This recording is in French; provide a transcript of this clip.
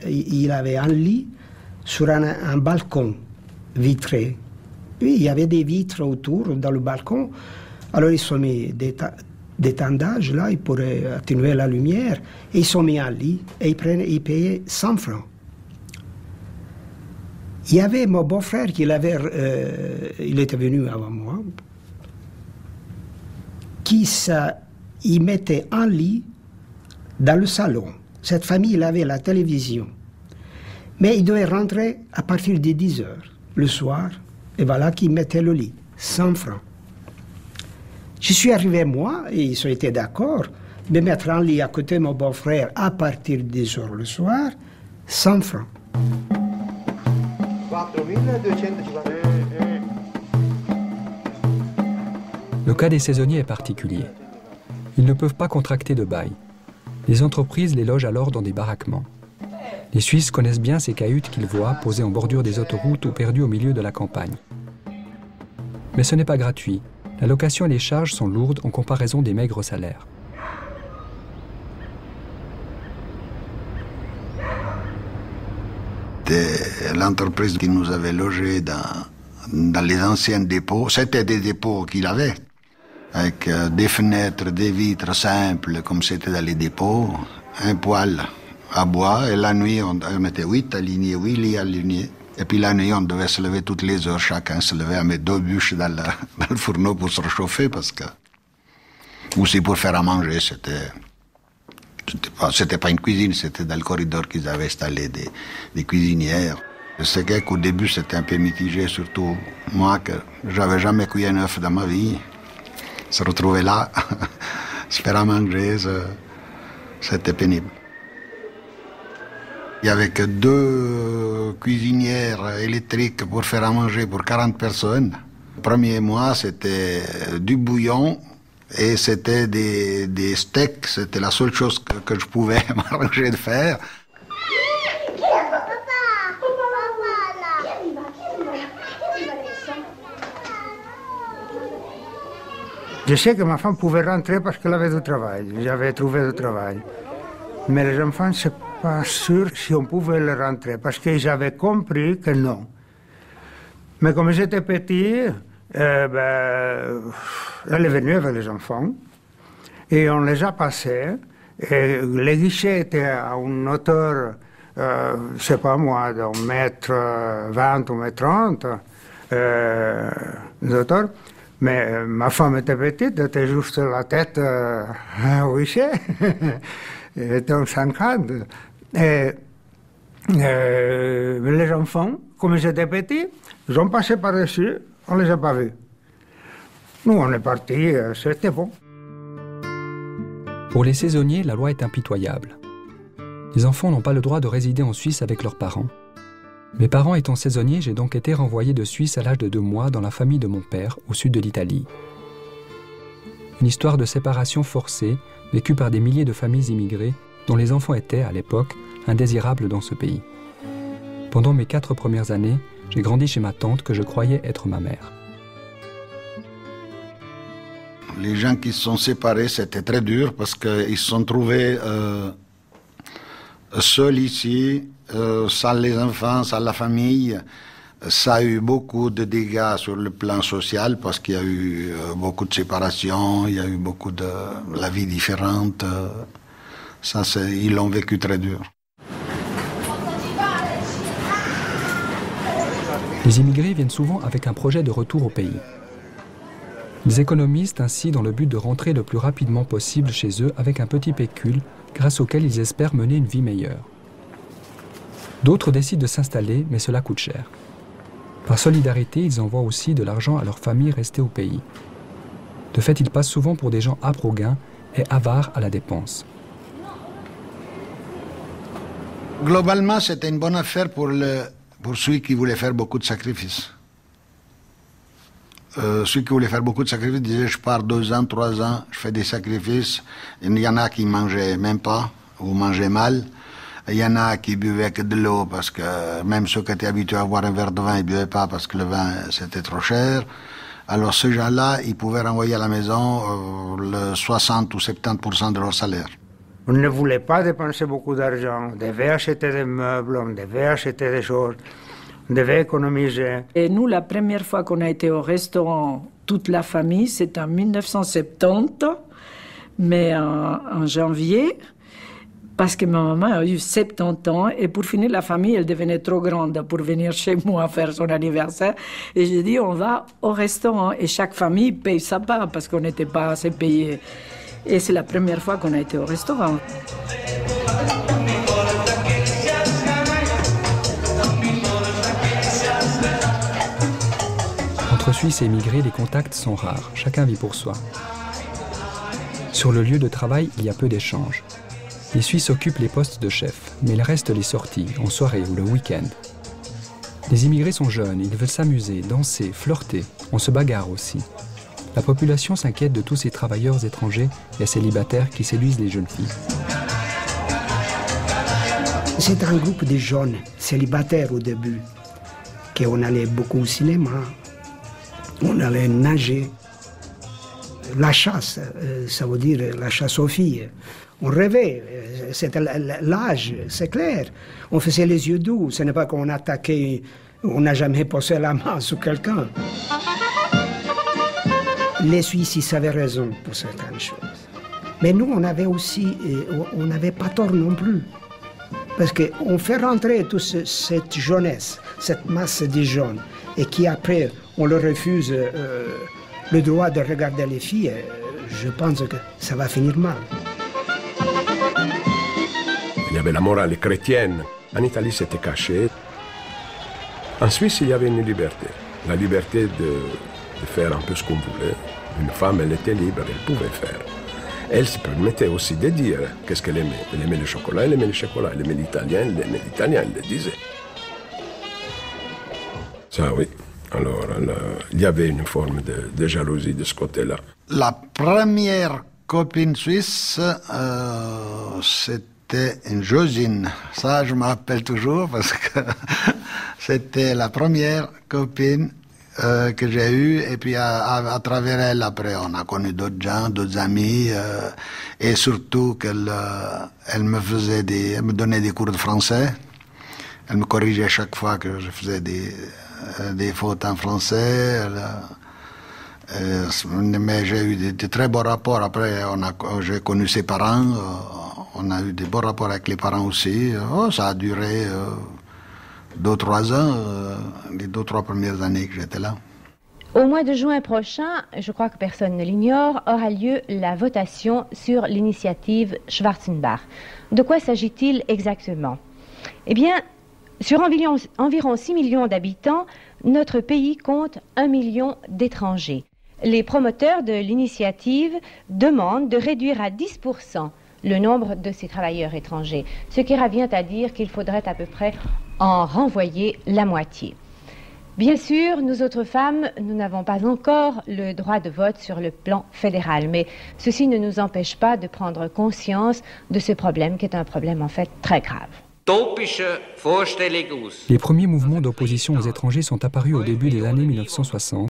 Il avait un lit sur un balcon vitré. Oui, il y avait des vitres autour dans le balcon. Alors ils ont mis des tendages là, ils pourraient atténuer la lumière. Et ils sont mis un lit et ils payaient 100 francs. Il y avait mon beau-frère il était venu avant moi, il mettait un lit dans le salon. Cette famille, il avait la télévision. Mais il devait rentrer à partir de 10 heures le soir. Et voilà qu'il mettait le lit, 100 francs. Je suis arrivé, moi, et ils ont été d'accord, de mettre un lit à côté de mon beau-frère à partir de 10 heures le soir, 100 francs. Le cas des saisonniers est particulier. Ils ne peuvent pas contracter de bail. Les entreprises les logent alors dans des baraquements. Les Suisses connaissent bien ces cahutes qu'ils voient posées en bordure des autoroutes ou perdues au milieu de la campagne. Mais ce n'est pas gratuit. La location et les charges sont lourdes en comparaison des maigres salaires. L'entreprise qui nous avait logés dans les anciens dépôts, c'était des dépôts qu'il avait, avec des fenêtres, des vitres simples, comme c'était dans les dépôts, un poêle à bois, et la nuit, on mettait 8 alignés, 8 lits alignés. Et puis la nuit, on devait se lever toutes les heures, chacun se levait à mettre 2 bûches dans le fourneau pour se réchauffer, parce que... Aussi pour faire à manger, c'était pas une cuisine, c'était dans le corridor qu'ils avaient installé des cuisinières. Je sais qu'au début, c'était un peu mitigé, surtout moi, que j'avais jamais cuit un œuf dans ma vie. Se retrouver là, se faire à manger, c'était pénible. Il n'y avait que 2 cuisinières électriques pour faire à manger pour 40 personnes. Le premier mois, c'était du bouillon et c'était des steaks. C'était la seule chose que je pouvais m'arranger de faire. Je sais que ma femme pouvait rentrer parce qu'elle avait du travail. J'avais trouvé du travail. Mais les enfants, c'est pas sûr si on pouvait les rentrer, parce qu'ils avaient compris que non. Mais comme j'étais petit, elle est venue avec les enfants, et on les a passés, et les guichets étaient à une hauteur, je sais pas moi, d'un mètre 20 ou mètre 30 d'auteur. Mais ma femme était petite, elle était juste la tête au guichet. Elle était en 50. Et les enfants, comme ils étaient petits, ils ont passé par-dessus, on ne les a pas vus. Nous, on est partis, c'était bon. Pour les saisonniers, la loi est impitoyable. Les enfants n'ont pas le droit de résider en Suisse avec leurs parents. Mes parents étant saisonniers, j'ai donc été renvoyé de Suisse à l'âge de 2 mois dans la famille de mon père, au sud de l'Italie. Une histoire de séparation forcée, vécue par des milliers de familles immigrées, dont les enfants étaient, à l'époque, indésirables dans ce pays. Pendant mes 4 premières années, j'ai grandi chez ma tante que je croyais être ma mère. Les gens qui se sont séparés, c'était très dur parce qu'ils se sont trouvés seuls ici, sans les enfants, sans la famille. Ça a eu beaucoup de dégâts sur le plan social parce qu'il y a eu beaucoup de séparations, il y a eu beaucoup de la vie différente. Ça, ils l'ont vécu très dur. Les immigrés viennent souvent avec un projet de retour au pays. Ils économisent ainsi dans le but de rentrer le plus rapidement possible chez eux avec un petit pécule grâce auquel ils espèrent mener une vie meilleure. D'autres décident de s'installer, mais cela coûte cher. Par solidarité, ils envoient aussi de l'argent à leurs familles restées au pays. De fait, ils passent souvent pour des gens âpres au gain et avares à la dépense. Globalement, c'était une bonne affaire pour celui qui voulait faire beaucoup de sacrifices. Ceux qui voulaient faire beaucoup de sacrifices disaient je pars 2 ans, 3 ans, je fais des sacrifices. Il y en a qui mangeaient même pas ou mangeaient mal. Il y en a qui buvaient que de l'eau parce que même ceux qui étaient habitués à boire un verre de vin, ils ne buvaient pas parce que le vin c'était trop cher. Alors ces gens-là, ils pouvaient renvoyer à la maison le 60 ou 70% de leur salaire. On ne voulait pas dépenser beaucoup d'argent, on devait acheter des meubles, on devait acheter des choses, on devait économiser. Et nous, la première fois qu'on a été au restaurant, toute la famille, c'était en 1970, mais en janvier, parce que ma maman a eu 70 ans et pour finir, la famille, elle devenait trop grande pour venir chez moi faire son anniversaire. Et j'ai dit, on va au restaurant et chaque famille paye sa part parce qu'on n'était pas assez payé. Et c'est la première fois qu'on a été au restaurant. Entre Suisses et immigrés, les contacts sont rares. Chacun vit pour soi. Sur le lieu de travail, il y a peu d'échanges. Les Suisses occupent les postes de chef, mais il reste les sorties, en soirée ou le week-end. Les immigrés sont jeunes, ils veulent s'amuser, danser, flirter. On se bagarre aussi. La population s'inquiète de tous ces travailleurs étrangers et célibataires qui séduisent les jeunes filles. C'est un groupe de jeunes célibataires au début, qu'on allait beaucoup au cinéma, on allait nager. La chasse, ça veut dire la chasse aux filles. On rêvait, c'était l'âge, c'est clair. On faisait les yeux doux, ce n'est pas qu'on attaquait, on n'a jamais posé la main sur quelqu'un. Les Suisses, ils avaient raison pour certaines choses. Mais nous, on avait aussi, on n'avait pas tort non plus. Parce qu'on fait rentrer toute cette jeunesse, cette masse de jeunes, et qui après, on leur refuse le droit de regarder les filles, je pense que ça va finir mal. Il y avait la morale chrétienne. En Italie, c'était caché. En Suisse, il y avait une liberté. La liberté de faire un peu ce qu'on voulait. Une femme, elle était libre, elle pouvait faire. Elle se permettait aussi de dire qu'est-ce qu'elle aimait. Elle aimait le chocolat, elle aimait le chocolat. Elle aimait l'italien, elle le disait. Ça, oui. Alors, il y avait une forme de jalousie de ce côté-là. La première copine suisse, c'était une Josine. Ça, je me rappelle toujours parce que c'était la première copine que j'ai eue. Et puis, à travers elle, après, on a connu d'autres gens, d'autres amis. Et surtout qu'elle elle me donnait des cours de français. Elle me corrigeait chaque fois que je faisais des fautes en français. Mais j'ai eu de très bons rapports. Après, j'ai connu ses parents. On a eu de bons rapports avec les parents aussi. Ça a duré 2-3 ans, les 2-3 premières années que j'étais là. Au mois de juin prochain, je crois que personne ne l'ignore, aura lieu la votation sur l'initiative Schwarzenbach. De quoi s'agit-il exactement? Eh bien, sur environ 6 millions d'habitants, notre pays compte 1 million d'étrangers. Les promoteurs de l'initiative demandent de réduire à 10% le nombre de ces travailleurs étrangers, ce qui revient à dire qu'il faudrait à peu près en renvoyer la moitié. Bien sûr, nous autres femmes, nous n'avons pas encore le droit de vote sur le plan fédéral, mais ceci ne nous empêche pas de prendre conscience de ce problème qui est un problème en fait très grave. Les premiers mouvements d'opposition aux étrangers sont apparus au début des années 1960.